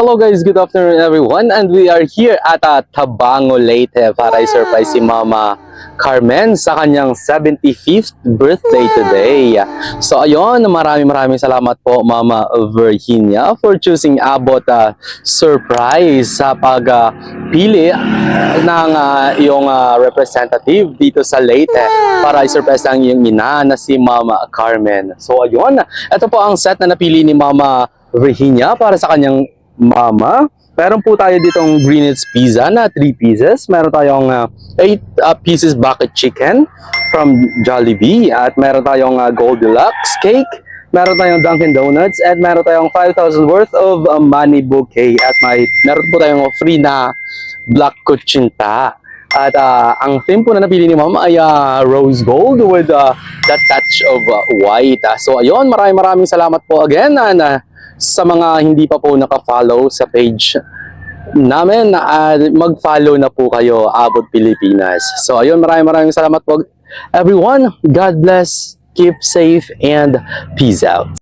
Hello guys, good afternoon everyone, and we are here at Tabango, Leyte para i-surprise si Mama Carmen sa kanyang 75th birthday today. So ayun, maraming salamat po Mama Virginia for choosing Abot surprise sa pagpili ng iyong representative dito sa Leyte para i-surprise ang iyong ina na si Mama Carmen. So ayun, ito po ang set na napili ni Mama Virginia para sa kanyang mama. Meron po tayo ditong Greenwich Pizza na 3 pieces. Meron tayong 8 pieces bucket chicken from Jollibee. At meron tayong Goldilocks cake. Meron tayong Dunkin Donuts. At meron tayong 5,000 worth of money bouquet. At meron po tayong free na black kuchinta. At ang theme po na napili ni Mama ay rose gold with that touch of white. So ayun, maraming salamat po again. Sa mga hindi pa po naka-follow sa page namin, mag-follow na po kayo, Abot Pilipinas. So ayun, maraming salamat po everyone. God bless, keep safe, and peace out.